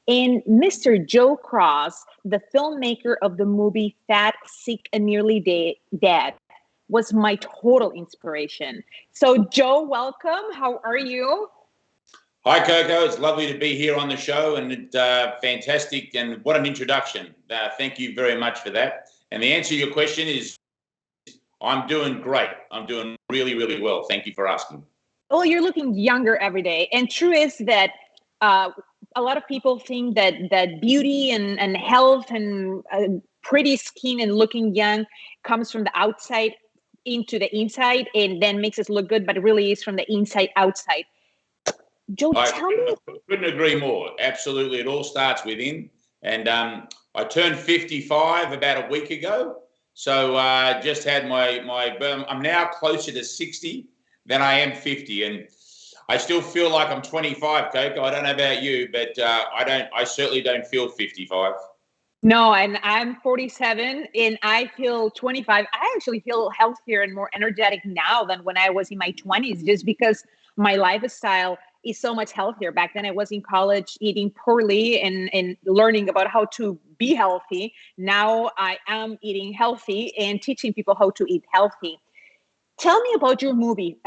And Mr. Joe Cross, the filmmaker of the movie Fat, Sick, and Nearly Dead, was my total inspiration. So, Joe, welcome. How are you? Hi, Coco. It's lovely to be here on the show, and fantastic. And what an introduction. Thank you very much for that. And the answer to your question is, I'm doing great. I'm doing really, really well. Thank you for asking. Well, you're looking younger every day. And true is that a lot of people think that beauty and health and pretty skin and looking young comes from the outside into the inside and then makes us look good, but it really is from the inside outside. Joe, tell me. I couldn't agree more. Absolutely. It all starts within. And I turned 55 about a week ago. So just had my I'm now closer to 60 than I am 50. And I still feel like I'm 25, Coco. I don't know about you, but I certainly don't feel 55. No, and I'm 47 and I feel 25. I actually feel healthier and more energetic now than when I was in my 20s, just because my lifestyle is so much healthier. Back then I was in college eating poorly and learning about how to be healthy. Now I am eating healthy and teaching people how to eat healthy. Tell me about your movie.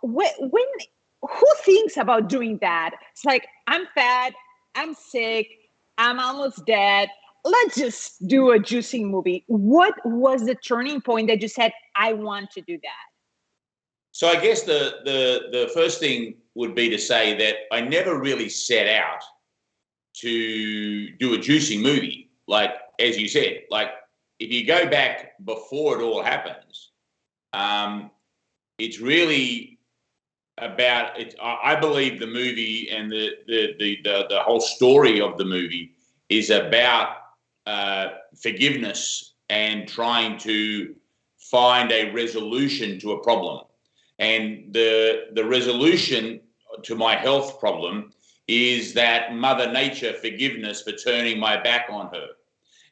Who thinks about doing that? It's like, I'm fat, I'm sick, I'm almost dead. Let's just do a juicing movie. What was the turning point that you said, I want to do that? So I guess the first thing would be to say that I never really set out to do a juicing movie. Like, as you said, like if you go back before it all happens, it's really about it. I believe the movie and the whole story of the movie is about forgiveness and trying to find a resolution to a problem. And the resolution to my health problem is that Mother Nature forgiveness for turning my back on her.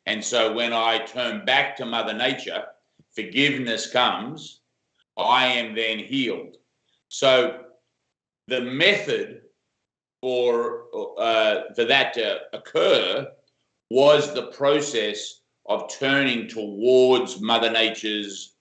And so when I turn back to Mother Nature, forgiveness comes, I am then healed. So the method for that to occur was the process of turning towards Mother Nature's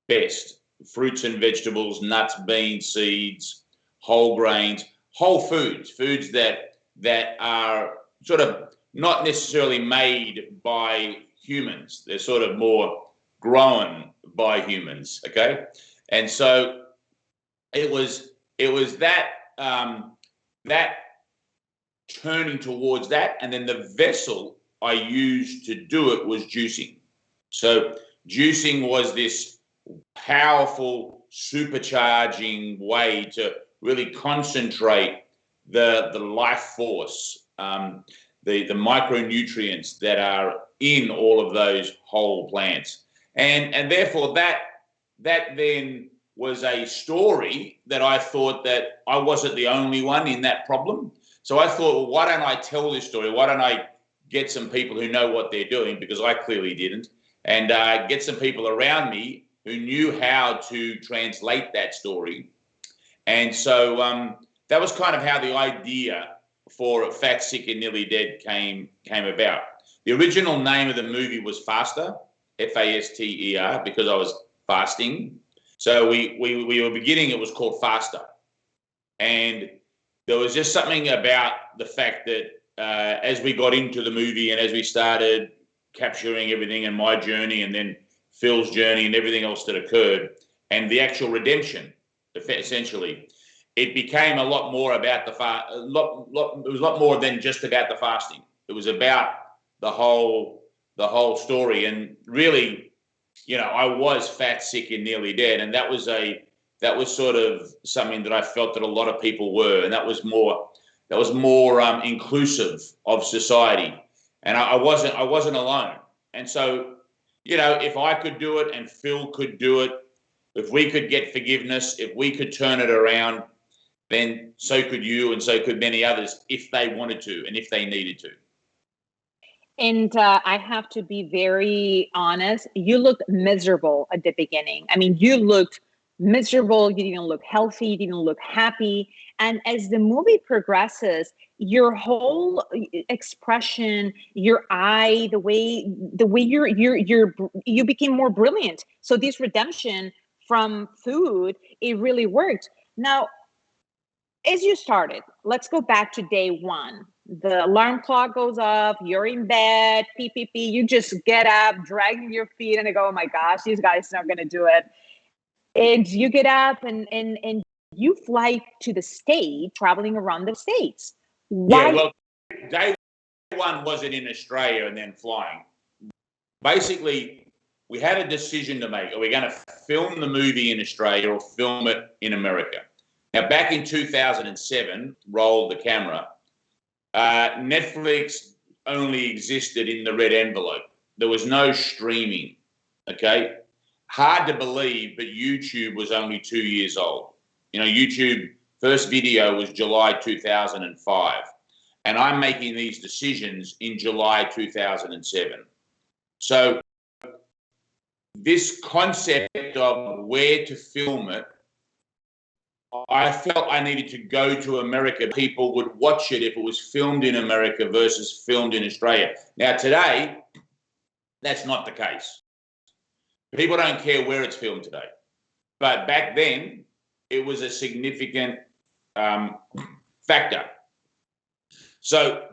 best. Fruits and vegetables, nuts, beans, seeds, whole grains, whole foods that are sort of not necessarily made by humans. They're sort of more grown by humans, okay? And so it was that that turning towards that, and then the vessel I used to do it was juicing. So juicing was this powerful supercharging way to really concentrate the life force, the micronutrients that are in all of those whole plants. And therefore that then was a story that I thought that I wasn't the only one in that problem. So I thought, well, why don't I tell this story? Why don't I get some people who know what they're doing, because I clearly didn't, and get some people around me who knew how to translate that story. And so that was kind of how the idea for Fat, Sick, and Nearly Dead came about. The original name of the movie was Faster, Faster, because I was fasting. So we were beginning, it was called Faster. And there was just something about the fact that as we got into the movie and as we started capturing everything and my journey and then Phil's journey and everything else that occurred and the actual redemption, essentially, it became a lot more about it was a lot more than just about the fasting. It was about the whole story. And really, you know, I was fat, sick, and nearly dead, and that was sort of something that I felt that a lot of people were, and that was more inclusive of society. And I wasn't alone. And so, you know, if I could do it and Phil could do it, if we could get forgiveness, if we could turn it around, then so could you and so could many others if they wanted to and if they needed to. And I have to be very honest, you looked miserable at the beginning. I mean, you looked miserable, you didn't look healthy, you didn't look happy. And as the movie progresses, your whole expression, your eye, the way you became more brilliant. So this redemption from food, it really worked. Now, as you started, let's go back to day one. The alarm clock goes off, you're in bed, you just get up, dragging your feet, and they go, oh my gosh, these guys are not going to do it. And you get up and you fly to the state, traveling around the States. Why? Yeah, well, day one wasn't in Australia and then flying. Basically, we had a decision to make. Are we going to film the movie in Australia or film it in America? Now, back in 2007, rolled the camera, Netflix only existed in the red envelope. There was no streaming, okay? Hard to believe, but YouTube was only 2 years old. You know, YouTube first video was July 2005. And I'm making these decisions in July 2007. So this concept of where to film it, I felt I needed to go to America. People would watch it if it was filmed in America versus filmed in Australia. Now, today, that's not the case. People don't care where it's filmed today. But back then, it was a significant factor. So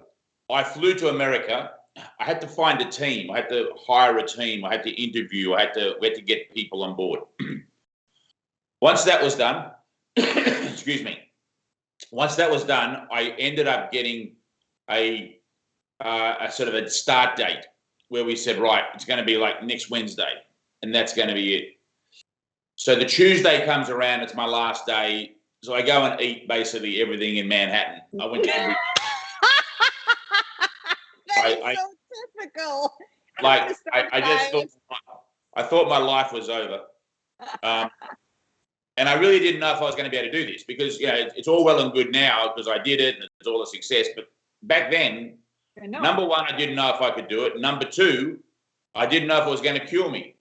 I flew to America. I had to find a team. I had to hire a team. I had to interview. We had to get people on board. Once that was done, excuse me. Once that was done, I ended up getting a sort of a start date where we said, right, it's going to be like next Wednesday, and that's going to be it. So the Tuesday comes around. It's my last day. So I go and eat basically everything in Manhattan. I went to every. That is so typical. Like I just thought my life was over. And I really didn't know if I was going to be able to do this because, you know, it's all well and good now because I did it and it's all a success. But back then, number one, I didn't know if I could do it. Number two, I didn't know if it was going to cure me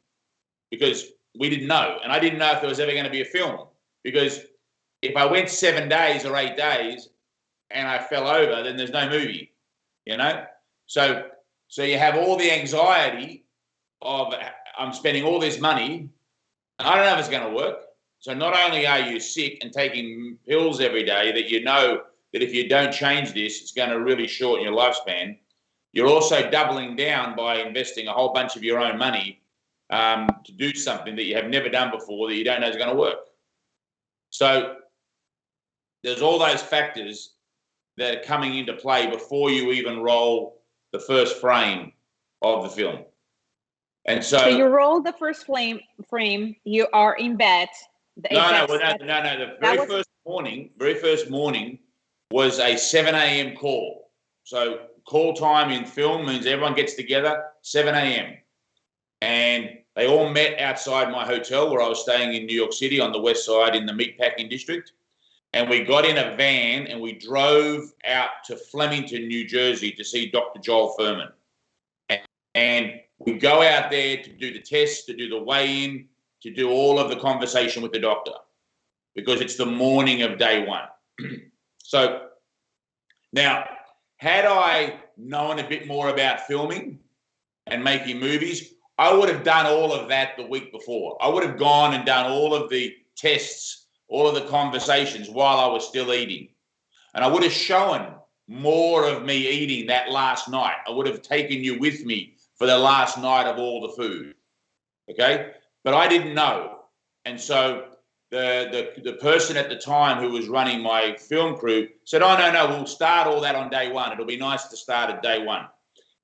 because we didn't know. And I didn't know if there was ever going to be a film because if I went 7 days or 8 days and I fell over, then there's no movie, you know? So you have all the anxiety of I'm spending all this money. I don't know if it's going to work. So not only are you sick and taking pills every day that you know that if you don't change this, it's going to really shorten your lifespan, you're also doubling down by investing a whole bunch of your own money to do something that you have never done before that you don't know is going to work. So there's all those factors that are coming into play before you even roll the first frame of the film. And so you roll the first frame, you are in bed. No. The very first morning was a 7 a.m. call. So call time in film means everyone gets together 7 a.m. And they all met outside my hotel where I was staying in New York City on the west side in the meatpacking district. And we got in a van and we drove out to Flemington, New Jersey to see Dr. Joel Fuhrman. And we go out there to do the tests, to do the weigh-in, to do all of the conversation with the doctor because it's the morning of day one. So now, had I known a bit more about filming and making movies, I would have done all of that the week before. I would have gone and done all of the tests, all of the conversations while I was still eating. And I would have shown more of me eating that last night. I would have taken you with me for the last night of all the food, okay? But I didn't know. And so the person at the time who was running my film crew said, oh, no, we'll start all that on day one. It'll be nice to start at day one.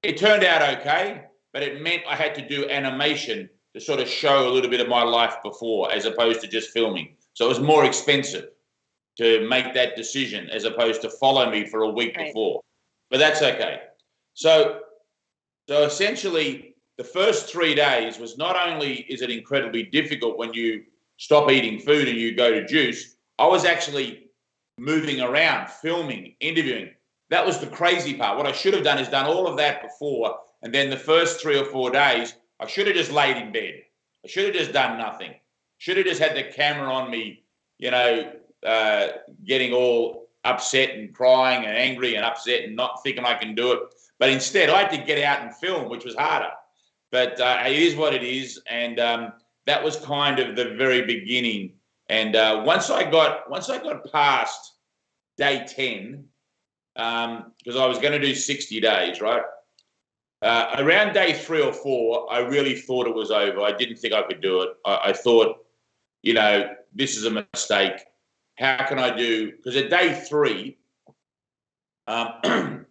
It turned out okay, but it meant I had to do animation to sort of show a little bit of my life before as opposed to just filming. So it was more expensive to make that decision as opposed to follow me for a week before. But that's okay. So essentially, the first 3 days was not only is it incredibly difficult when you stop eating food and you go to juice, I was actually moving around, filming, interviewing. That was the crazy part. What I should have done is done all of that before, and then the first 3 or 4 days, I should have just laid in bed. I should have just done nothing. Should have just had the camera on me, you know, getting all upset and crying and angry and upset and not thinking I can do it. But instead, I had to get out and film, which was harder. But it is what it is, and that was kind of the very beginning. And once I got past day 10, because I was going to do 60 days, right? Around day 3 or 4, I really thought it was over. I didn't think I could do it. I thought, this is a mistake. How can I do? Because at day 3, I'm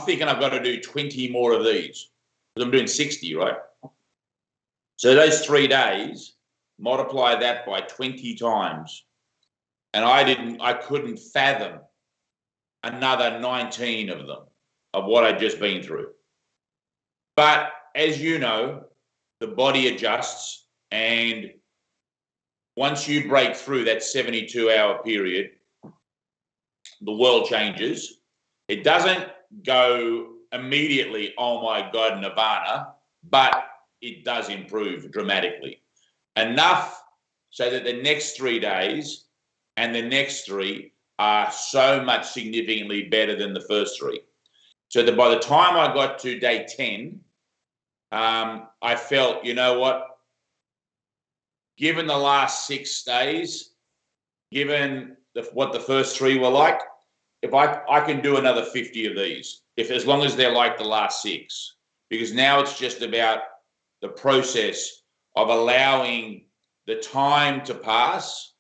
thinking I've got to do 20 more of these because I'm doing 60, right? So those 3 days, multiply that by 20 times, and I couldn't fathom another 19 of them, of what I'd just been through. But as you know, the body adjusts, and once you break through that 72-hour period, the world changes. It doesn't go immediately, oh my God, nirvana, but it does improve dramatically. Enough so that the next 3 days and the next 3 are so much significantly better than the first 3. So that by the time I got to day 10, I felt, you know what, given the last 6 days, given what the first 3 were like, if I can do another 50 of these, as long as they're like the last 6, because now it's just about the process of allowing the time to pass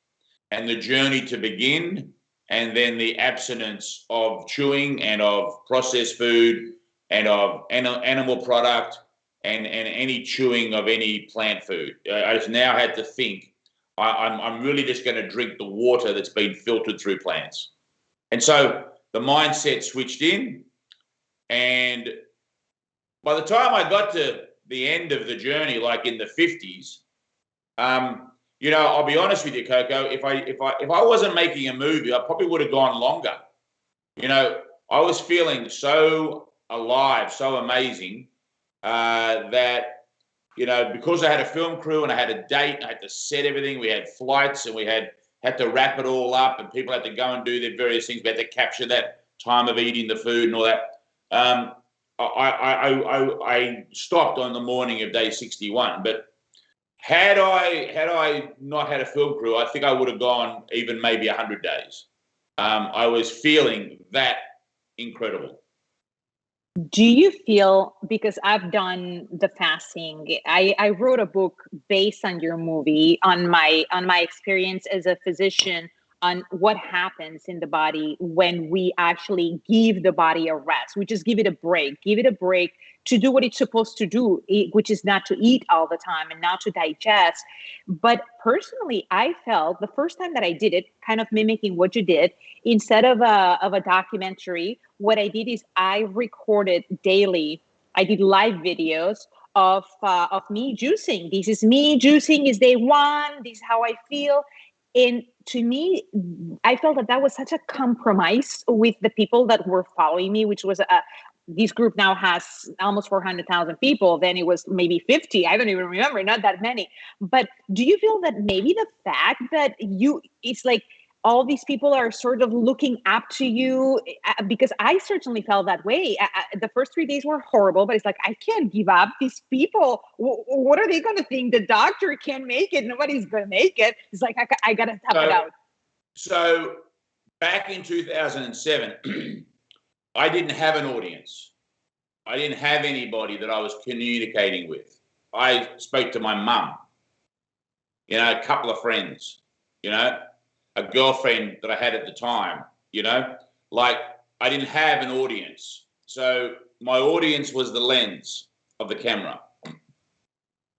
and the journey to begin, and then the abstinence of chewing and of processed food and of animal product and any chewing of any plant food. I just now had to think, I'm really just going to drink the water that's been filtered through plants. And so the mindset switched in, and by the time I got to the end of the journey, like in the 50s, I'll be honest with you, Coco, if I wasn't making a movie, I probably would have gone longer. I was feeling so alive, so amazing, that, because I had a film crew and I had a date, I had to set everything, we had flights and we had to wrap it all up, and people had to go and do their various things. We had to capture that time of eating the food and all that. I stopped on the morning of day 61, but had I not had a film crew, I think I would have gone even maybe 100 days. I was feeling that incredible. Do you feel, because I've done the fasting, I wrote a book based on your movie, on my experience as a physician, on what happens in the body when we actually give the body a rest. We just give it a break to do what it's supposed to do, which is not to eat all the time and not to digest. But personally, I felt the first time that I did it, kind of mimicking what you did, instead of a documentary, what I did is I recorded daily. I did live videos of me juicing. This is me juicing. Is day 1. This is how I feel. And to me, I felt that was such a compromise with the people that were following me, which was this group now has almost 400,000 people. Then it was maybe 50. I don't even remember, not that many. But do you feel that maybe the fact that it's like all these people are sort of looking up to you? Because I certainly felt that way. The first 3 days were horrible, but it's like, I can't give up. These people, what are they going to think? The doctor can't make it. Nobody's going to make it. It's like, I got to tough it out. So back in 2007, I didn't have an audience. I didn't have anybody that I was communicating with. I spoke to my mum, a couple of friends, a girlfriend that I had at the time, like I didn't have an audience. So my audience was the lens of the camera.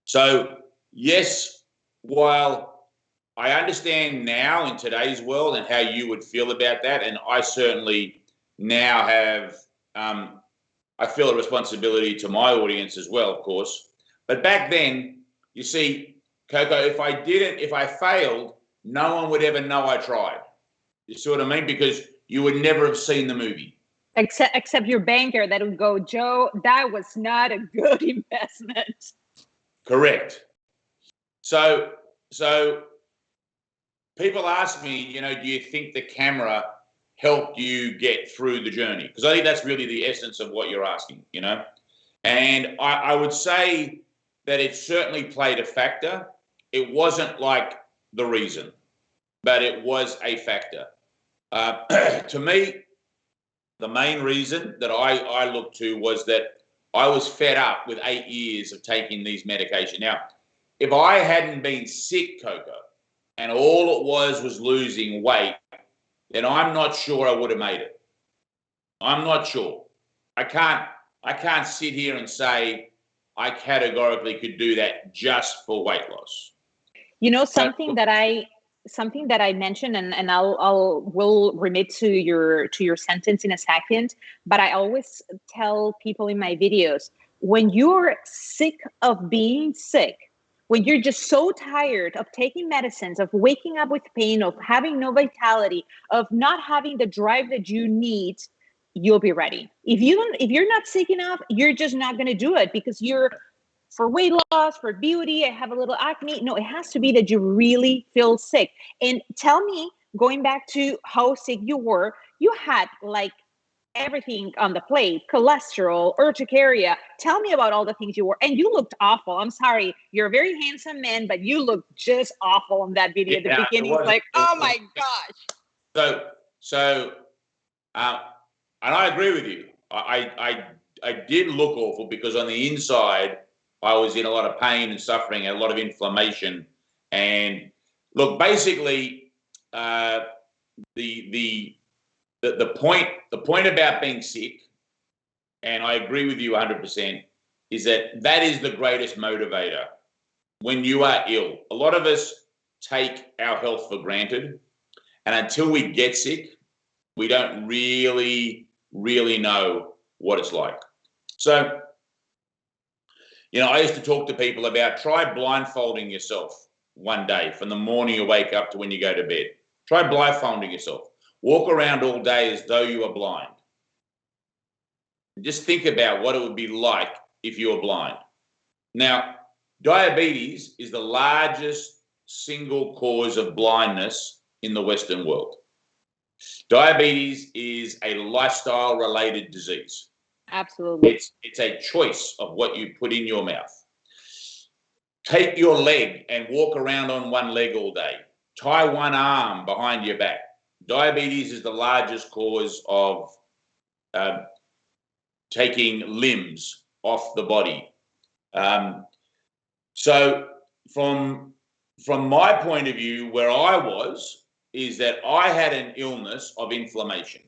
So yes, while I understand now in today's world and how you would feel about that, and I certainly now have, I feel a responsibility to my audience as well, of course. But back then, you see, Coco, if I failed, no one would ever know I tried. You see what I mean? Because you would never have seen the movie. Except your banker that would go, Joe, that was not a good investment. Correct. So people ask me, do you think the camera helped you get through the journey? Because I think that's really the essence of what you're asking, you know? And I would say that it certainly played a factor. It wasn't like the reason, but it was a factor. To me, the main reason that I looked to was that I was fed up with 8 years of taking these medications. Now, if I hadn't been sick, Coco, and all it was losing weight, then I'm not sure I would have made it. I'm not sure. I can't sit here and say I categorically could do that just for weight loss. You know, something that I mentioned, and we'll remit to your sentence in a second, but I always tell people in my videos, when you're sick of being sick, when you're just so tired of taking medicines, of waking up with pain, of having no vitality, of not having the drive that you need, you'll be ready. If you're not sick enough, you're just not going to do it, because you're, for weight loss, for beauty, I have a little acne. No, it has to be that you really feel sick. And tell me, going back to how sick you were, you had like everything on the plate: cholesterol, urticaria. Tell me about all the things you were, and you looked awful. I'm sorry, you're a very handsome man, but you looked just awful on that video at the beginning. Like, oh my gosh. So, and I agree with you. I did look awful, because on the inside, I was in a lot of pain and suffering, and a lot of inflammation. And look, basically, the point about being sick, and I agree with you 100%, is that is the greatest motivator when you are ill. A lot of us take our health for granted, and until we get sick, we don't really know what it's like. So, you know, I used to talk to people about, try blindfolding yourself one day from the morning you wake up to when you go to bed. Try blindfolding yourself. Walk around all day as though you are blind. Just think about what it would be like if you were blind. Now, diabetes is the largest single cause of blindness in the Western world. Diabetes is a lifestyle-related disease. Absolutely. It's a choice of what you put in your mouth. Take your leg and walk around on one leg all day. Tie one arm behind your back. Diabetes is the largest cause of taking limbs off the body. So from my point of view, where I was, is that I had an illness of inflammation.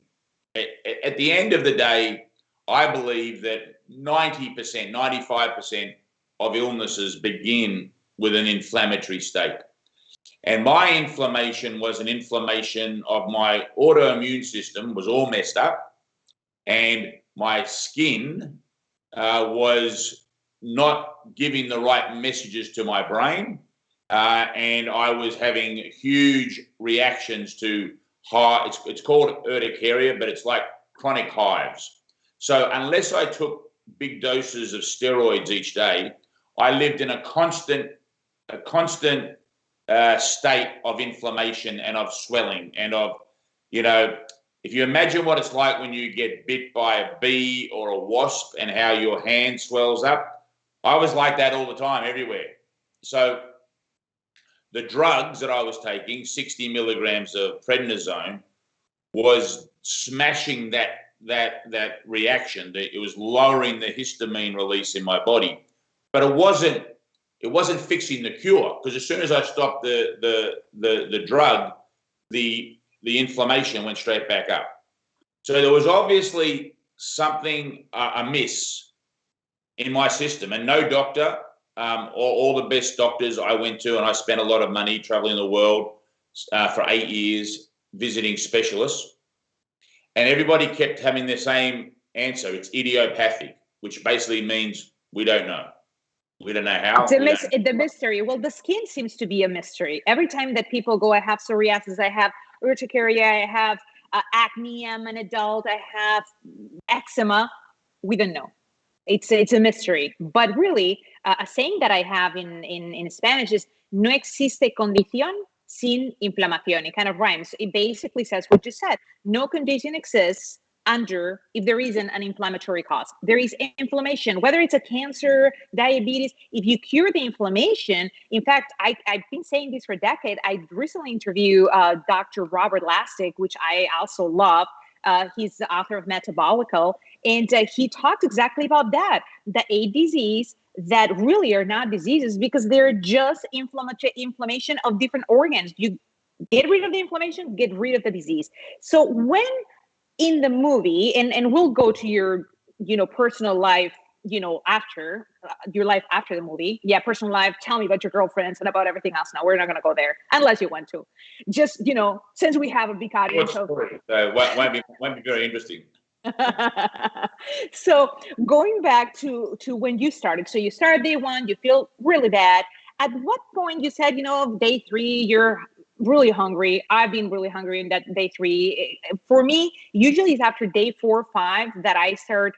At the end of the day, I believe that 90%, 95% of illnesses begin with an inflammatory state. And my inflammation was an inflammation of my autoimmune system, was all messed up, and my skin was not giving the right messages to my brain, and I was having huge reactions to it's called urticaria, but it's like chronic hives. So unless I took big doses of steroids each day, I lived in a constant state of inflammation and of swelling and of, you know, if you imagine what it's like when you get bit by a bee or a wasp and how your hand swells up, I was like that all the time, everywhere. So the drugs that I was taking, 60 milligrams of prednisone, was smashing that reaction. It was lowering the histamine release in my body, but it wasn't fixing the cure, because as soon as I stopped the drug, the inflammation went straight back up. So there was obviously something amiss in my system, and no doctor, all the best doctors I went to, and I spent a lot of money traveling the world for 8 years visiting specialists, and everybody kept having the same answer. It's idiopathic, which basically means we don't know. We don't know how. The mystery. Well, the skin seems to be a mystery. Every time that people go, I have psoriasis, I have urticaria, I have acne, I'm an adult, I have eczema, we don't know. It's a mystery. But really, a saying that I have in Spanish is, no existe condición sin inflamación. It kind of rhymes. It basically says what you said. No condition exists under if there isn't an inflammatory cause. There is inflammation, whether it's a cancer, diabetes. If you cure the inflammation, in fact, I've been saying this for a decade. I recently interviewed Dr. Robert Lastic, which I also love. He's the author of Metabolical, and he talked exactly about that. The 8 diseases that really are not diseases because they're just inflammation of different organs. You get rid of the inflammation, get rid of the disease. So when in the movie, and we'll go to your, personal life, after your life after the movie. Yeah, personal life. Tell me about your girlfriends and about everything else. Now we're not going to go there unless you want to. Just since we have a big audience. So won't be very interesting. So going back to when you started. So you started day 1. You feel really bad. At what point you said, day 3, you're really hungry. I've been really hungry in that day 3. For me, usually it's after day 4 or 5 that I start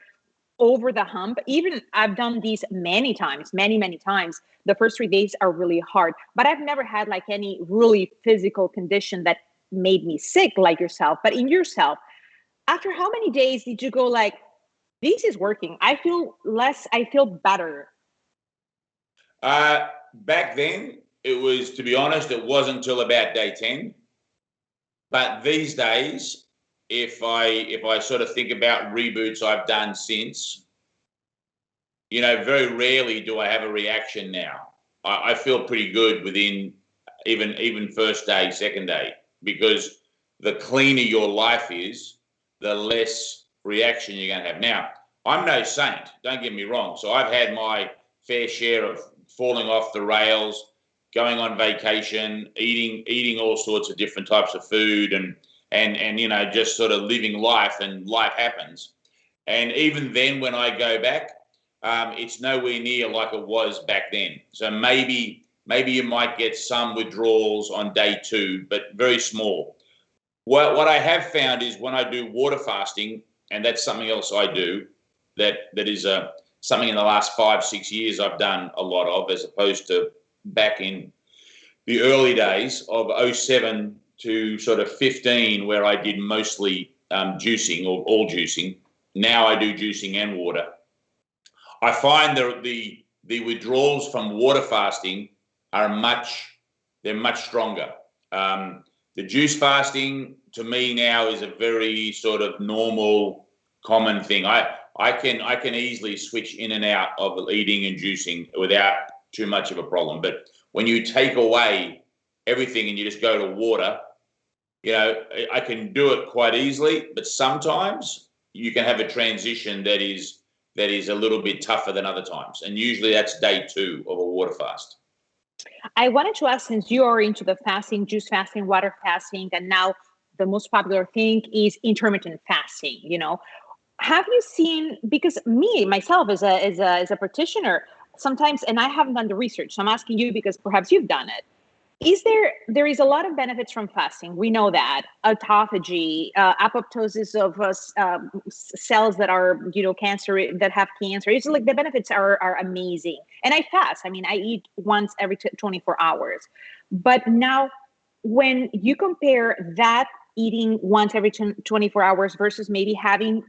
over the hump. Even I've done these many times. The first 3 days are really hard, but I've never had like any really physical condition that made me sick like yourself. But in yourself, after how many days did you go like, this is working? I feel better. Back then, it was, to be honest, it wasn't until about day 10. But these days, if I sort of think about reboots I've done since, very rarely do I have a reaction now. I feel pretty good within even first day, second day, because the cleaner your life is, the less reaction you're going to have. Now, I'm no saint, don't get me wrong. So I've had my fair share of falling off the rails, going on vacation, eating all sorts of different types of food and just sort of living life, and life happens. And even then, when I go back, it's nowhere near like it was back then. So maybe you might get some withdrawals on day 2, but very small. What I have found is when I do water fasting, and that's something else I do, that is something in the last 5-6 years I've done a lot of, as opposed to back in the early days of 07 to sort of 15, where I did mostly juicing or all juicing. Now I do juicing and water. I find the withdrawals from water fasting are much stronger. The juice fasting to me now is a very sort of normal, common thing. I can easily switch in and out of eating and juicing without too much of a problem. But when you take away everything and you just go to water, I can do it quite easily. But sometimes you can have a transition that is a little bit tougher than other times. And usually that's day 2 of a water fast. I wanted to ask, since you are into the fasting, juice fasting, water fasting, and now the most popular thing is intermittent fasting, have you seen, because myself as a practitioner, sometimes, and I haven't done the research, so I'm asking you because perhaps you've done it. There is a lot of benefits from fasting. We know that autophagy, apoptosis of cells that are, cancer, that have cancer. It's like the benefits are amazing. And I fast. I mean, I eat once every 24 hours. But now when you compare that eating once every 24 hours versus maybe having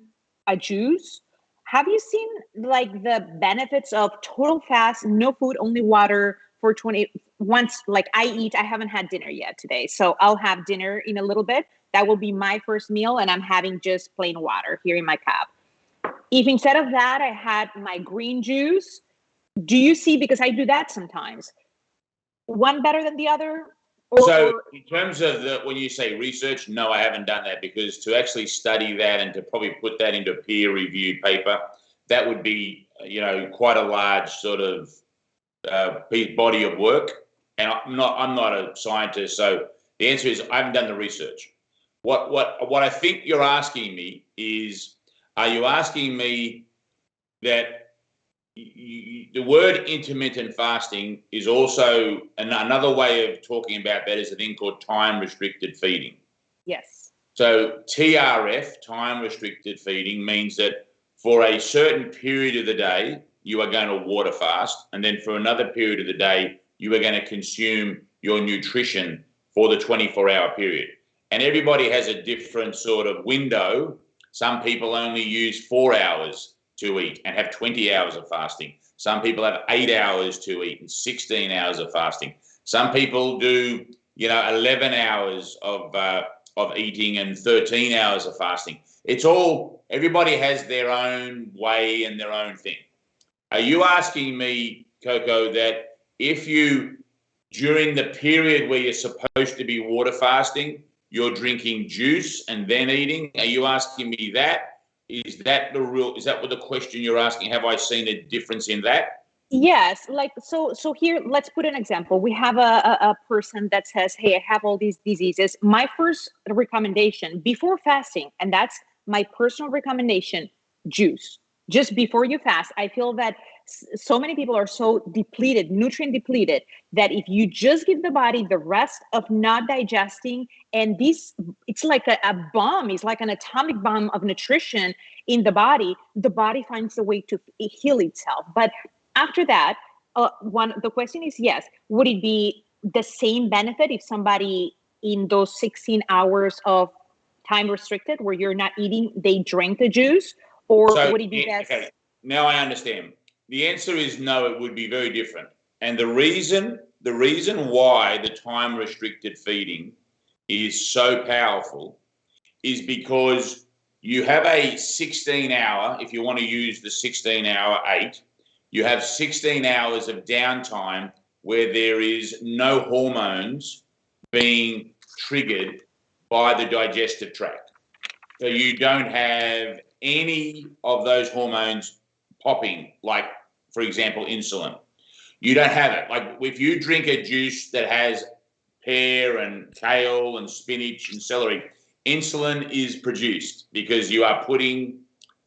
a juice, have you seen like the benefits of total fast, no food, only water for 20? Once, like I haven't had dinner yet today, so I'll have dinner in a little bit. That will be my first meal, and I'm having just plain water here in my cup. If instead of that I had my green juice, do you see, because I do that sometimes, one better than the other? So in terms of when you say research, no, I haven't done that, because to actually study that and to probably put that into a peer-reviewed paper, that would be, quite a large sort of body of work. And I'm not a scientist, so the answer is I haven't done the research. What I think you're asking me is, are you asking me that the word intermittent fasting is also another way of talking about that is a thing called time-restricted feeding? Yes. So TRF, time-restricted feeding, means that for a certain period of the day, you are going to water fast, and then for another period of the day, you are going to consume your nutrition for the 24-hour period. And everybody has a different sort of window. Some people only use 4 hours to eat and have 20 hours of fasting. Some people have 8 hours to eat and 16 hours of fasting. Some people do, 11 hours of eating and 13 hours of fasting. Everybody has their own way and their own thing. Are you asking me, Coco, that if you, during the period where you're supposed to be water fasting, you're drinking juice and then eating? Are you asking me that? Is that what the question you're asking? Have I seen a difference in that? Yes, so here, let's put an example. We have a person that says, hey, I have all these diseases. My first recommendation before fasting, and that's my personal recommendation, juice. Just before you fast, I feel that so many people are so depleted, nutrient depleted, that if you just give the body the rest of not digesting, and it's like a bomb, it's like an atomic bomb of nutrition in the body finds a way to heal itself. But after that, the question is, yes, would it be the same benefit if somebody in those 16 hours of time restricted where you're not eating, they drank the juice? Or would it be best? Okay, now I understand. The answer is no, it would be very different. And the reason why the time restricted feeding is so powerful is because you have a 16-hour, if you want to use the 16-hour 8, you have 16 hours of downtime where there is no hormones being triggered by the digestive tract. So you don't have any of those hormones popping, like, for example, insulin. You don't have it. Like if you drink a juice that has pear and kale and spinach and celery, insulin is produced because you are putting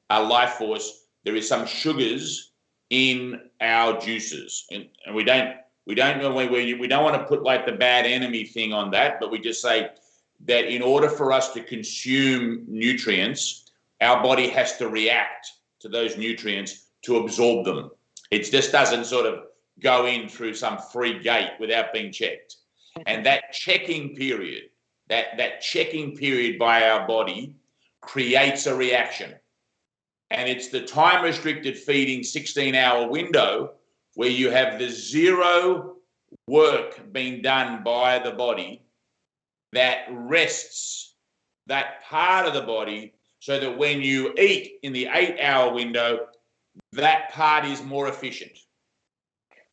a life force. There is some sugars in our juices, and we don't know we don't want to put like the bad enemy thing on that, but we just say that in order for us to consume nutrients, our body has to react to those nutrients to absorb them. It just doesn't sort of go in through some free gate without being checked. And that checking period, that checking period by our body creates a reaction. And it's the time restricted feeding 16-hour window where you have the zero work being done by the body that rests that part of the body so that when you eat in the 8-hour window, that part is more efficient.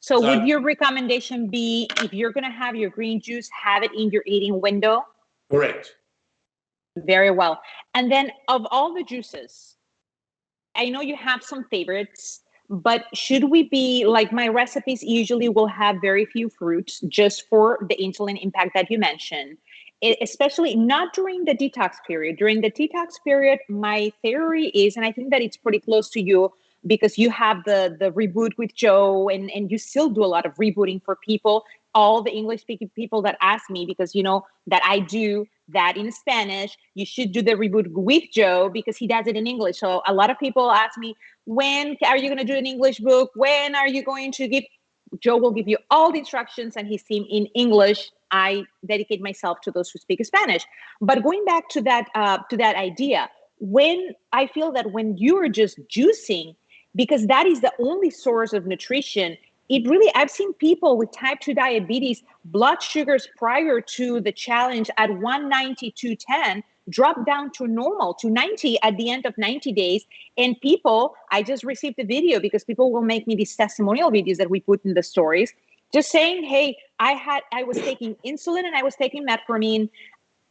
So would your recommendation be, if you're going to have your green juice, have it in your eating window? Correct. Very well. And then of all the juices, I know you have some favorites, but should we be like, my recipes usually will have very few fruits just for the insulin impact that you mentioned, especially not during the detox period. During the detox period, my theory is, and I think that it's pretty close to you because you have the reboot with Joe and you still do a lot of rebooting for people, all the English speaking people that ask me, because you know that I do that in Spanish, you should do the reboot with Joe because he does it in English. So a lot of people ask me, when are you going to do an English book? When are you going to give? Joe will give you all the instructions and his team in English. I dedicate myself to those who speak Spanish. But going back to that idea, when I feel that when you're just juicing, because that is the only source of nutrition, it really, I've seen people with type 2 diabetes, blood sugars prior to the challenge at 190, 210, drop down to normal, to 90 at the end of 90 days. And people, I just received a video because people will make me these testimonial videos that we put in the stories, just saying, hey, I was taking insulin and I was taking metformin.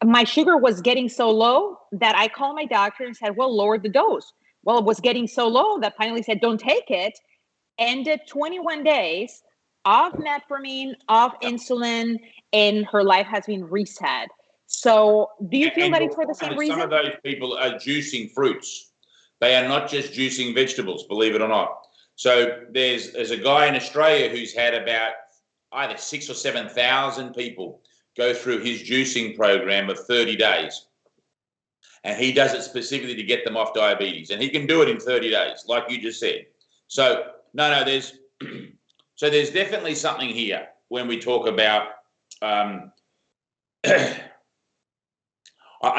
My sugar was getting so low that I called my doctor and said, well, lower the dose. Well, it was getting so low that finally said, don't take it. Ended 21 days off metformin, off insulin, and her life has been reset. So do you feel that it's for the same reason? Some of those people are juicing fruits. They are not just juicing vegetables, believe it or not. So there's a guy in Australia who's had about either 6,000 or 7,000 people go through his juicing program of 30 days. And he does it specifically to get them off diabetes. And he can do it in 30 days, like you just said. So there's definitely something here when we talk about I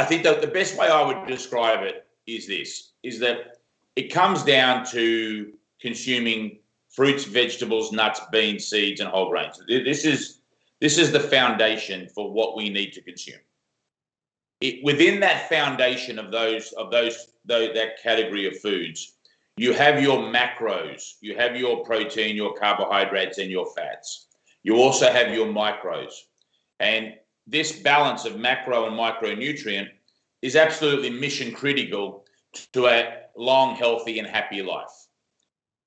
think that the best way I would describe it is this, is that it comes down to consuming fruits, vegetables, nuts, beans, seeds, and whole grains. This is the foundation for what we need to consume. Within that foundation of that category of foods, you have your macros, you have your protein, your carbohydrates, and your fats. You also have your micros. And this balance of macro and micronutrient is absolutely mission critical to a long, healthy, and happy life.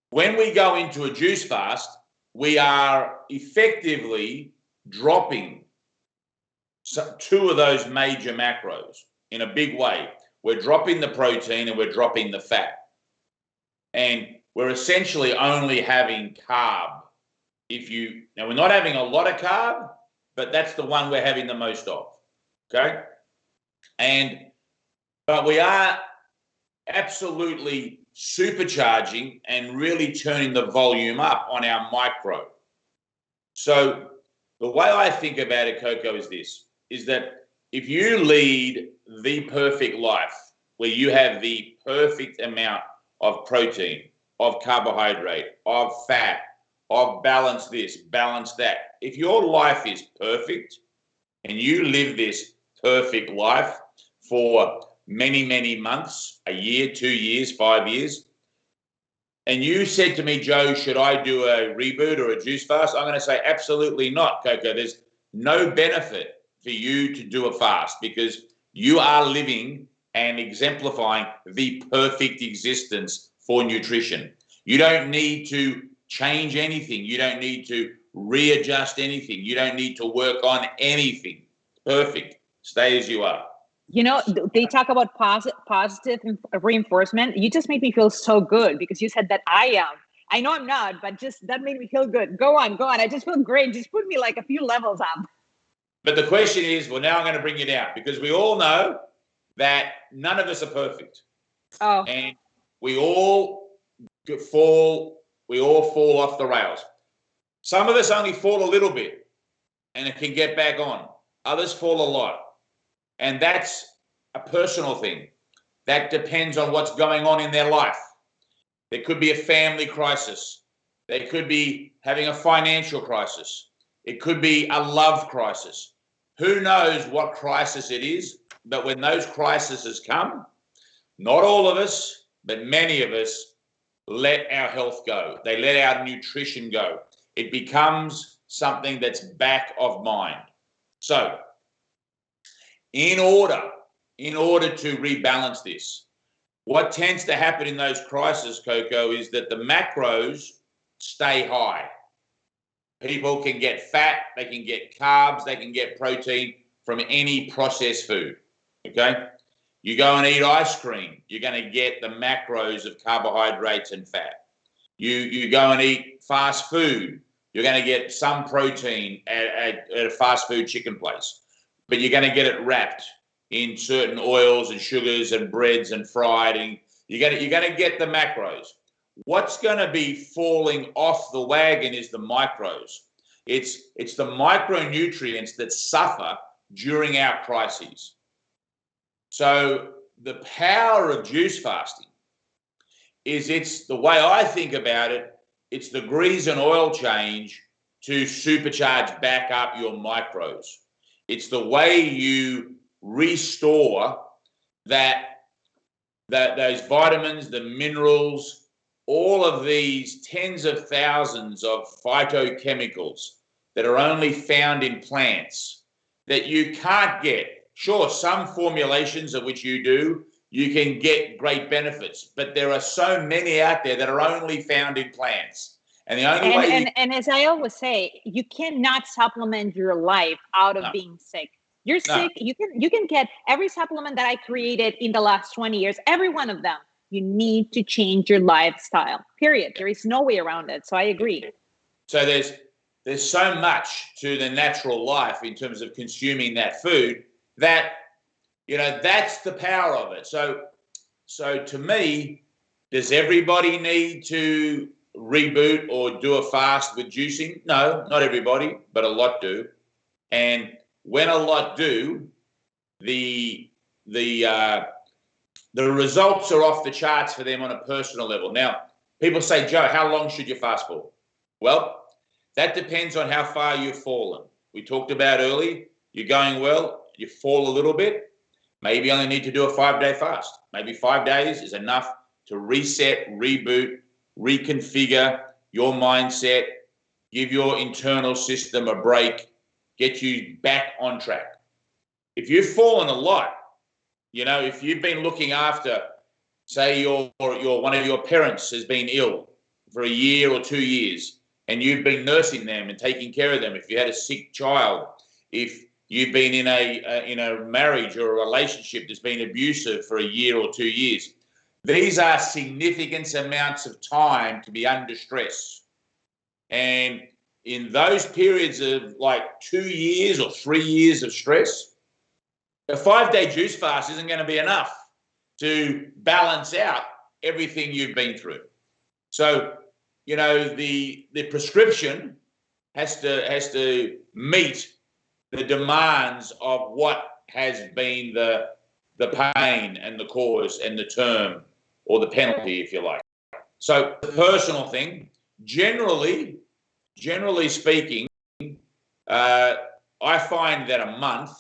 When we go into a juice fast, we are effectively dropping two of those major macros in a big way. We're dropping the protein and we're dropping the fat. And we're essentially only having carb. Now we're not having a lot of carb, but that's the one we're having the most of. Okay? But we are absolutely supercharging and really turning the volume up on our micro. So the way I think about it, Coco, is this, is that if you lead the perfect life where you have the perfect amount of protein, of carbohydrate, of fat, of balance this, balance that, if your life is perfect and you live this perfect life for many, many months, a year, 2 years, 5 years, and you said to me, Joe, should I do a reboot or a juice fast? I'm going to say absolutely not, Coco. There's no benefit for you to do a fast because you are living and exemplifying the perfect existence for nutrition. You don't need to change anything. You don't need to readjust anything. You don't need to work on anything. Perfect. Stay as you are. You know, they talk about positive reinforcement. You just made me feel so good because you said that I am. I know I'm not, but just that made me feel good. Go on. I just feel great. Just put me like a few levels up. But the question is, well, now I'm going to bring you down because we all know that none of us are perfect. Oh. And we all fall off the rails. Some of us only fall a little bit and it can get back on. Others fall a lot. And that's a personal thing. That depends on what's going on in their life. There could be a family crisis. They could be having a financial crisis. It could be a love crisis. Who knows what crisis it is? But when those crises come, not all of us, but many of us let our health go. They let our nutrition go. It becomes something that's back of mind. So, in order to rebalance this, what tends to happen in those crises, Coco, is that the macros stay high. People can get fat, they can get carbs, they can get protein from any processed food, okay? You go and eat ice cream, you're going to get the macros of carbohydrates and fat. You go and eat fast food, you're going to get some protein at a fast food chicken place. But you're going to get it wrapped in certain oils and sugars and breads and fried, and you're going to get the macros. What's going to be falling off the wagon is the micros. It's the micronutrients that suffer during our crises. So the power of juice fasting is it's the way I think about it, it's the grease and oil change to supercharge back up your micros. It's the way you restore those vitamins, the minerals, all of these tens of thousands of phytochemicals that are only found in plants that you can't get. Sure, some formulations of which you do, you can get great benefits, but there are so many out there that are only found in plants. And the only way and as I always say, you cannot supplement your life out of being sick. You're sick. You can get every supplement that I created in the last 20 years, every one of them. You need to change your lifestyle. Period. There is no way around it. So I agree. So there's so much to the natural life in terms of consuming that food that, you know, that's the power of it. So to me, does everybody need to reboot or do a fast with juicing? No, not everybody, but a lot do. And when a lot do, the results are off the charts for them on a personal level. Now, people say, Joe, how long should you fast for? Well, that depends on how far you've fallen. We talked about early, you're going well, you fall a little bit, maybe you only need to do a 5-day fast. Maybe 5 days is enough to reset, reboot, reconfigure your mindset, give your internal system a break, get you back on track. If you've fallen a lot, if you've been looking after, say your one of your parents has been ill for a year or 2 years, and you've been nursing them and taking care of them, if you had a sick child, if you've been in a marriage or a relationship that's been abusive for a year or 2 years, these are significant amounts of time to be under stress. And in those periods of like 2 years or 3 years of stress, a 5-day juice fast isn't going to be enough to balance out everything you've been through. So, the prescription has to meet the demands of what has been the pain and the cause and the term or the penalty, if you like. So the personal thing, generally speaking, I find that a month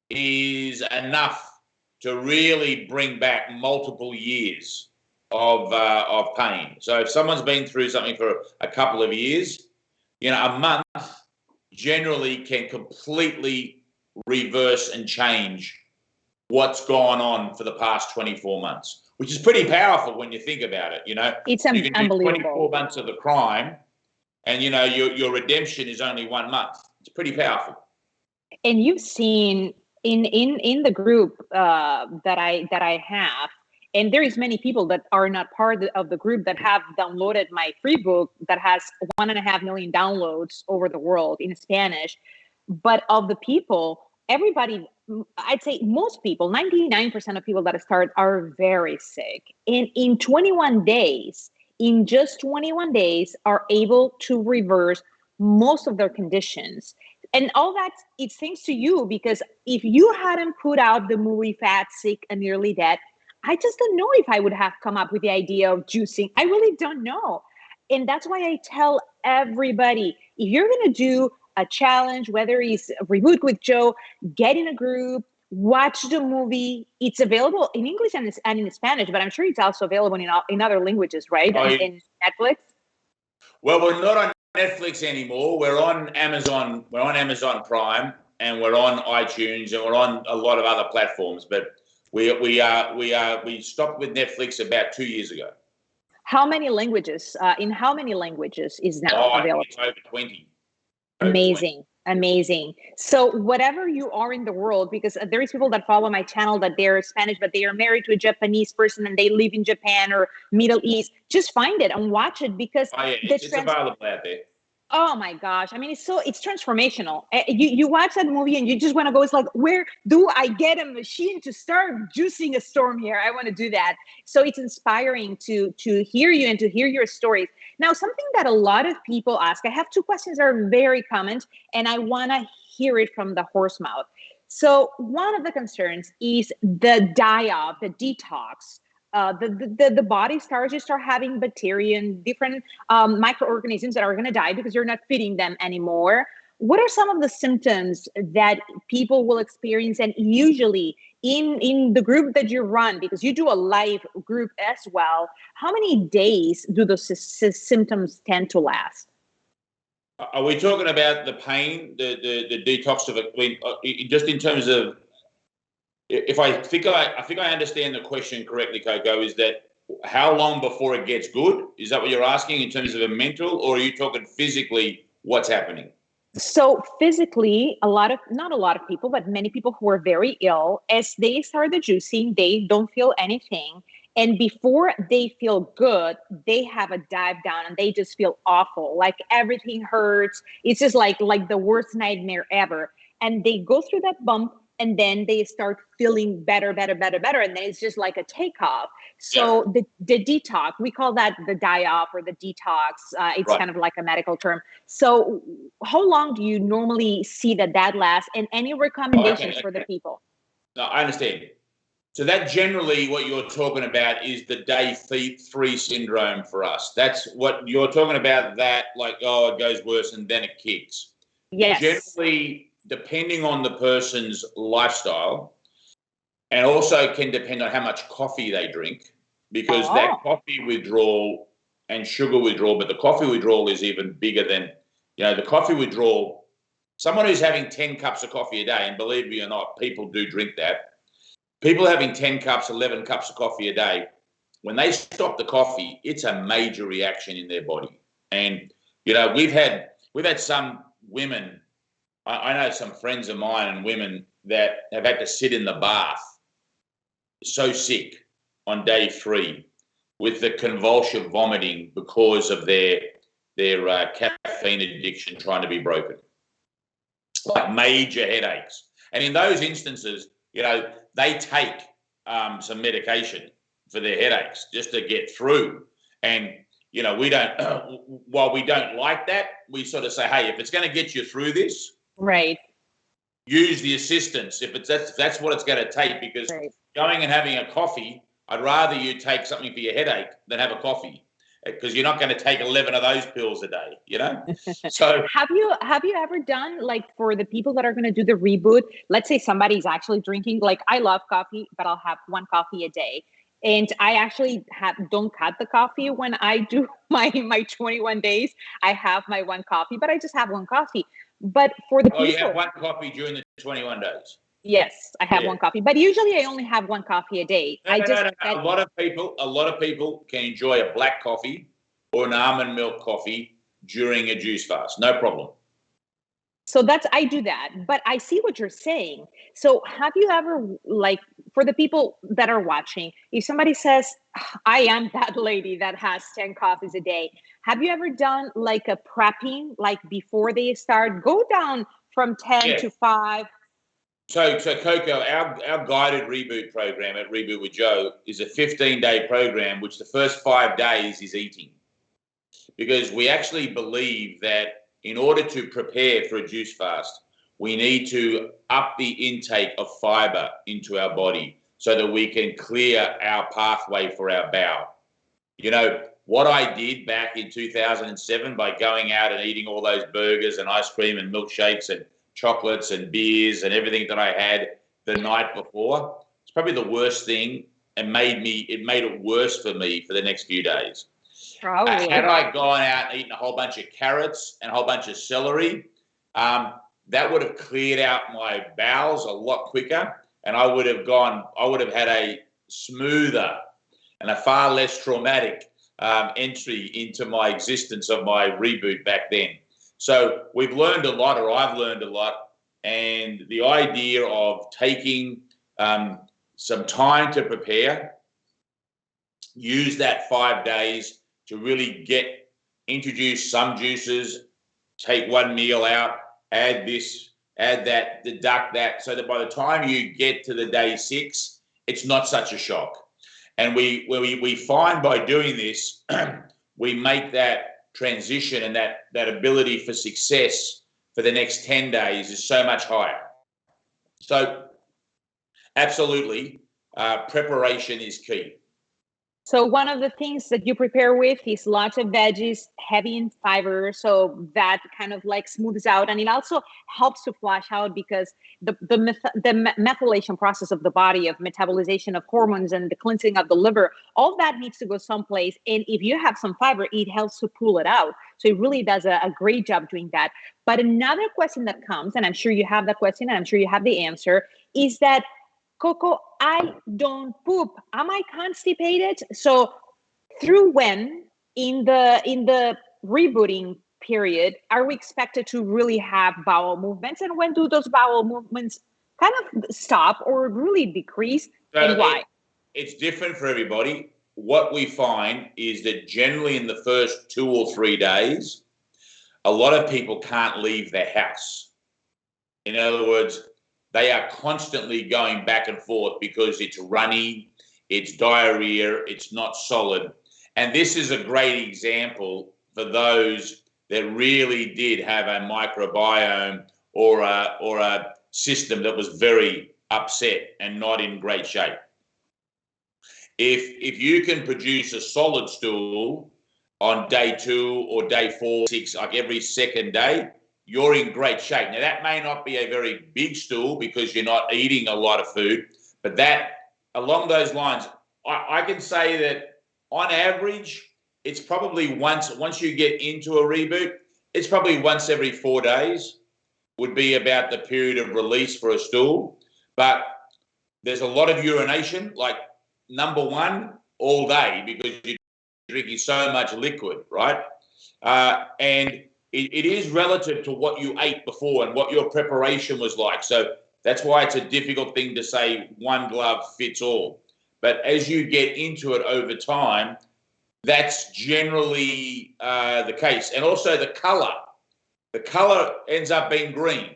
is enough to really bring back multiple years of pain. So if someone's been through something for a couple of years, a month generally can completely reverse and change what's gone on for the past 24 months, which is pretty powerful when you think about it. It's you can unbelievable. do 24 months of the crime, and your redemption is only 1 month. It's pretty powerful. And you've seen in the group that I have, and there is many people that are not part of the group that have downloaded my free book that has 1.5 million downloads over the world in Spanish. But of the people, everybody, I'd say most people, 99% of people that start are very sick. And in just 21 days, are able to reverse most of their conditions. And all that, it's thanks to you, because if you hadn't put out the movie Fat, Sick, and Nearly Dead, I just don't know if I would have come up with the idea of juicing. I really don't know. And that's why I tell everybody, if you're going to do a challenge, whether it's a Reboot with Joe, get in a group, watch the movie. It's available in English and in Spanish, but I'm sure it's also available in other languages, right? Oh, yeah. In Netflix? Well, we're not on Netflix anymore. We're on Amazon. We're on Amazon Prime, and we're on iTunes, and we're on a lot of other platforms. But we stopped with Netflix about 2 years ago. How many languages? In how many languages is now available? It's over 20. Amazing. So whatever you are in the world, because there is people that follow my channel that they're Spanish, but they are married to a Japanese person and they live in Japan or Middle East, just find it and watch it, because it's available out there. Oh my gosh. I mean, it's transformational. You watch that movie and you just want to go, it's like, where do I get a machine to start juicing a storm here? I want to do that. So it's inspiring to hear you and to hear your stories. Now, something that a lot of people ask, I have 2 questions that are very common, and I want to hear it from the horse mouth. So one of the concerns is the die-off, the detox. The body starts to start having bacteria and different microorganisms that are going to die because you're not feeding them anymore. What are some of the symptoms that people will experience? And usually in the group that you run, because you do a live group as well, how many days do those symptoms tend to last? Are we talking about the pain, the detox of it, just in terms of, if I think I understand the question correctly, Coco, is that how long before it gets good? Is that what you're asking in terms of a mental, or are you talking physically what's happening? So physically, not a lot of people, but many people who are very ill, as they start the juicing, they don't feel anything. And before they feel good, they have a dive down and they just feel awful. Like everything hurts. It's just like the worst nightmare ever. And they go through that bump and then they start feeling better, better, better, better, and then it's just like a takeoff. So the detox, we call that the die-off or the detox. It's kind of like a medical term. So how long do you normally see that lasts, and any recommendations for the people? No, I understand. So that generally what you're talking about is the day 3 syndrome for us. That's what you're talking about, that like, oh, it goes worse and then it kicks. Yes. Generally, depending on the person's lifestyle, and also can depend on how much coffee they drink, because that coffee withdrawal and sugar withdrawal, but the coffee withdrawal is even bigger than, the coffee withdrawal. Someone who's having 10 cups of coffee a day, and believe me or not, people do drink that. People having 10 cups, 11 cups of coffee a day, when they stop the coffee, it's a major reaction in their body. And, we've had some women, I know some friends of mine and women that have had to sit in the bath so sick on day 3 with the convulsive vomiting because of their caffeine addiction trying to be broken. Like major headaches. And in those instances, they take some medication for their headaches just to get through. And, we don't, while we don't like that, we sort of say, hey, if it's going to get you through this, right, use the assistance if that's what it's going to take, because going and having a coffee, I'd rather you take something for your headache than have a coffee, because you're not going to take 11 of those pills a day, So have you ever done, like, for the people that are going to do the reboot, let's say somebody's actually drinking, like, I love coffee, but I'll have 1 coffee a day. And I actually don't cut the coffee when I do my 21 days. I have my 1 coffee, but I just have 1 coffee. But for the people, you have 1 coffee during the 21 days. Yes, I have 1 coffee, but usually I only have 1 coffee a day. No. A lot of people can enjoy a black coffee or an almond milk coffee during a juice fast. No problem. So I do that, but I see what you're saying. So have you ever, like, for the people that are watching, if somebody says, I am that lady that has 10 coffees a day, have you ever done like a prepping, like before they start, go down from 10 to 5? So Coco, our guided reboot program at Reboot with Joe is a 15-day program, which the first 5 days is eating. Because we actually believe that in order to prepare for a juice fast, we need to up the intake of fiber into our body so that we can clear our pathway for our bowel. What I did back in 2007 by going out and eating all those burgers and ice cream and milkshakes and chocolates and beers and everything that I had the night before, it's probably the worst thing, and it made it worse for me for the next few days. Had I gone out and eaten a whole bunch of carrots and a whole bunch of celery, that would have cleared out my bowels a lot quicker, and I would have had a smoother and a far less traumatic entry into my existence of my reboot back then. So we've learned a lot, or I've learned a lot, and the idea of taking some time to prepare, use that 5 days to really introduce some juices, take 1 meal out, add this, add that, deduct that, so that by the time you get to the day 6, it's not such a shock. And we find by doing this, we make that transition and that ability for success for the next 10 days is so much higher. So absolutely, preparation is key. So one of the things that you prepare with is lots of veggies, heavy in fiber, so that kind of like smooths out, and it also helps to flush out, because the methylation process of the body, of metabolization of hormones and the cleansing of the liver, all that needs to go someplace. And if you have some fiber, it helps to pull it out. So it really does a great job doing that. But another question that comes, and I'm sure you have that question, and I'm sure you have the answer, is that, Coco, I don't poop. Am I constipated? So through when in the rebooting period are we expected to really have bowel movements, and when do those bowel movements kind of stop or really decrease, and why? It's different for everybody. What we find is that generally in the first 2 or 3 days, a lot of people can't leave their house. In other words, they are constantly going back and forth because it's runny, it's diarrhea, it's not solid. And this is a great example for those that really did have a microbiome or a system that was very upset and not in great shape. If you can produce a solid stool on day 2 or day 4, 6, like every second day, you're in great shape. Now, that may not be a very big stool because you're not eating a lot of food, but that, along those lines, I can say that on average, it's probably once you get into a reboot, it's probably once every 4 days would be about the period of release for a stool. But there's a lot of urination, like number 1, all day, because you're drinking so much liquid, right? And it is relative to what you ate before and what your preparation was like. So that's why it's a difficult thing to say one glove fits all. But as you get into it over time, that's generally the case. And also the color. The color ends up being green.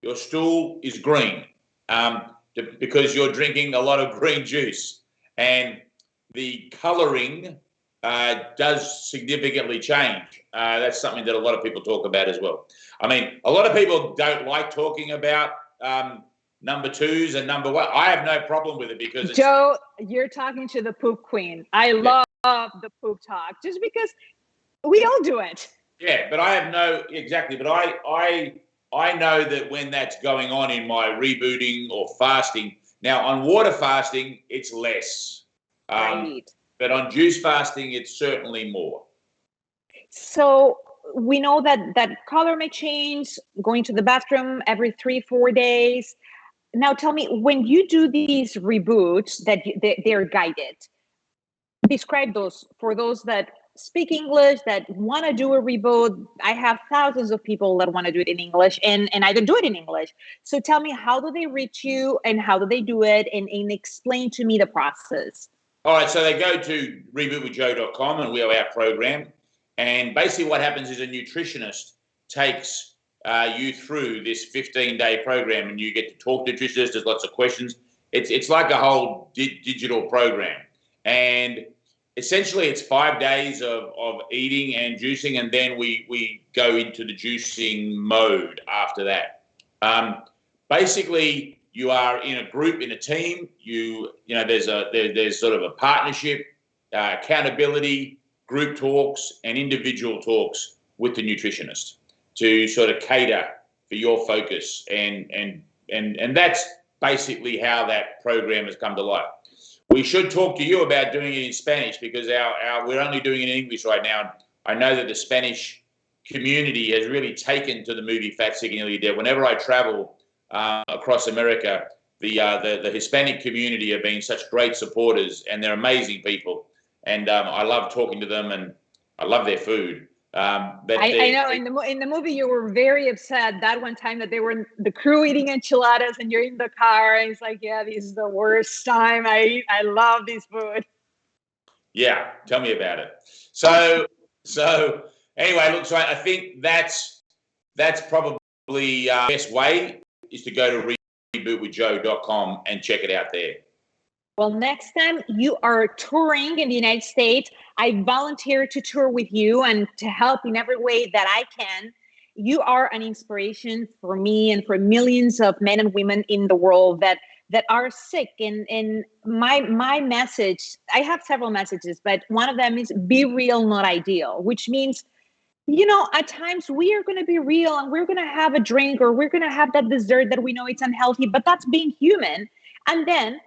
Your stool is green because you're drinking a lot of green juice. And the coloring does significantly change. That's something that a lot of people talk about as well. I mean, a lot of people don't like talking about number 2s and number 1. I have no problem with it because Joe, you're talking to the poop queen. I love the poop talk just because we all do it. Yeah, but I have no, exactly. But I know that when that's going on in my rebooting or fasting, now on water fasting, it's less. Right. But on juice fasting, it's certainly more. So we know that color may change, going to the bathroom every 3-4 days. Now tell me, when you do these reboots that they're guided, describe those for those that speak English, that want to do a reboot. I have thousands of people that want to do it in English, and I don't do it in English. So tell me, how do they reach you and how do they do it, and explain to me the process. All right, so they go to rebootwithjoe.com and we have our program. And basically what happens is a nutritionist takes you through this 15-day program, and you get to talk to nutritionists. There's lots of questions. It's like a whole digital program. And essentially it's 5 days of eating and juicing, and then we go into the juicing mode after that. Basically, you are in a group, in a team. You know, there's sort of a partnership, accountability, group talks, and individual talks with the nutritionist to sort of cater for your focus, and that's basically how that program has come to life. We should talk to you about doing it in Spanish because we're only doing it in English right now. I know that the Spanish community has really taken to the movie Fat, Sick, and Nearly Dead. Whenever I travel across America, the Hispanic community have been such great supporters, and they're amazing people. And I love talking to them, and I love their food. But I know in the movie you were very upset that one time that they were the crew eating enchiladas and you're in the car and it's like, yeah, this is the worst time I eat. I love this food. Yeah, tell me about it. So anyway, look, so I think that's probably the best way is to go to rebootwithjoe.com and check it out there. Well, next time you are touring in the United States, I volunteer to tour with you and to help in every way that I can. You are an inspiration for me and for millions of men and women in the world that are sick. And my message, I have several messages, but one of them is be real, not ideal, which means, you know, at times we are going to be real and we're going to have a drink or we're going to have that dessert that we know it's unhealthy, but that's being human. And then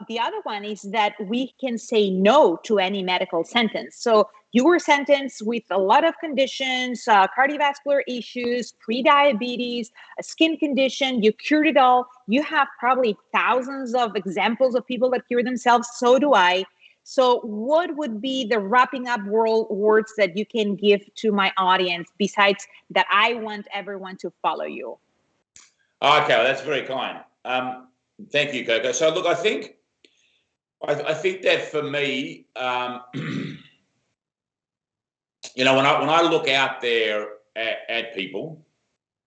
the other one is that we can say no to any medical sentence. So you were sentenced with a lot of conditions, cardiovascular issues, pre-diabetes, a skin condition. You cured it all. You have probably thousands of examples of people that cure themselves. So do I. So what would be the wrapping up words that you can give to my audience besides that I want everyone to follow you? Okay, well, that's very kind. Thank you, Coco. So look, I think that for me, you know, when I look out there at people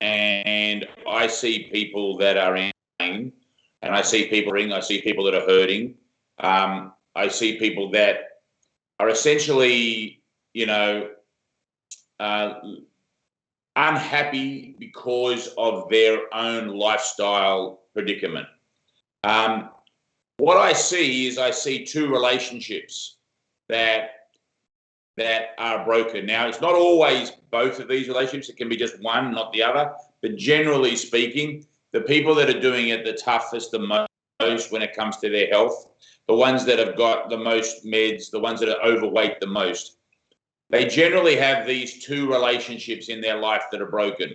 and I see people that are in and I see people I see people that are hurting. I see people that are essentially, unhappy because of their own lifestyle predicament. What I see two relationships that are broken. Now, it's not always both of these relationships. It can be just one, not the other. But generally speaking, the people that are doing it the toughest, the most when it comes to their health, the ones that have got the most meds, the ones that are overweight the most, they generally have these two relationships in their life that are broken.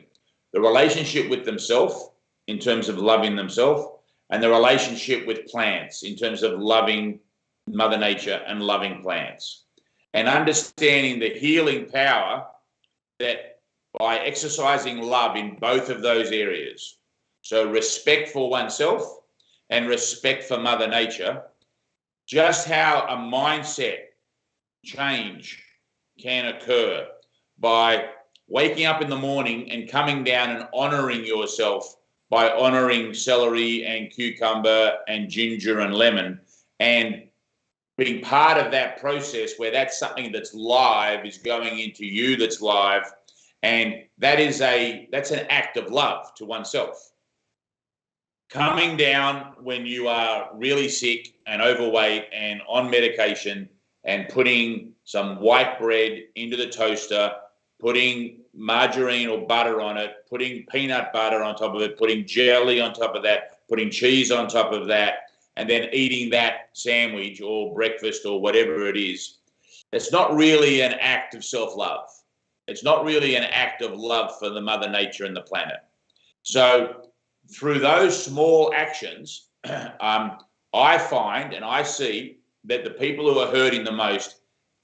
The relationship with themselves, in terms of loving themselves, and the relationship with plants, in terms of loving Mother Nature and loving plants. And understanding the healing power that by exercising love in both of those areas, so respect for oneself and respect for Mother Nature, just how a mindset change can occur by waking up in the morning and coming down and honoring yourself by honoring celery and cucumber and ginger and lemon, and being part of that process where that's something that's live is going into you, that's live, and that's an act of love to oneself. Coming down when you are really sick and overweight and on medication and putting some white bread into the toaster, putting margarine or butter on it, putting peanut butter on top of it, putting jelly on top of that, putting cheese on top of that, and then eating that sandwich or breakfast or whatever it is. It's not really an act of self-love. It's not really an act of love for the Mother Nature and the planet. So through those small actions, I find and I see that the people who are hurting the most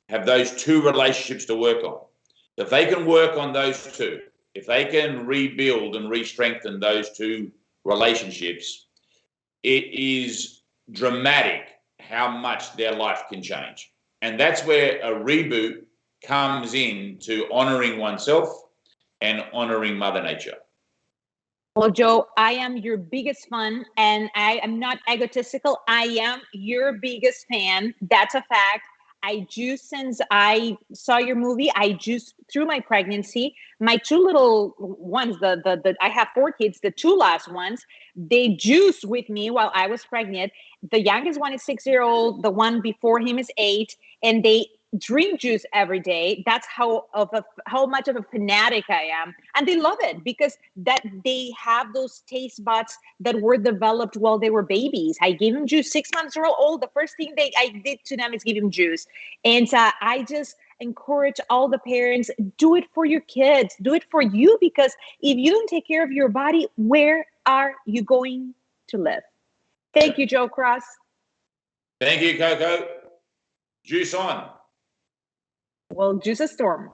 have those two relationships to work on. If they can work on those two, if they can rebuild and re-strengthen those two relationships, it is dramatic how much their life can change. And that's where a reboot comes in to honoring oneself and honoring Mother Nature. Well, Joe, I am your biggest fan, and I am not egotistical. I am your biggest fan. That's a fact. I juice since I saw your movie. I juice through my pregnancy. My two little ones, I have 4 kids. The 2 last ones, they juice with me while I was pregnant. The youngest one is 6-year-old. The one before him is 8, and they drink juice every day. That's how much of a fanatic I am, and they love it because that they have those taste buds that were developed while they were babies. I gave them juice 6 months old. The first thing I did to them is give them juice, and I just encourage all the parents, do it for your kids, do it for you, because if you don't take care of your body, where are you going to live? Thank you, Joe Cross. Thank you, Coco. Juice on. Well, juice a storm.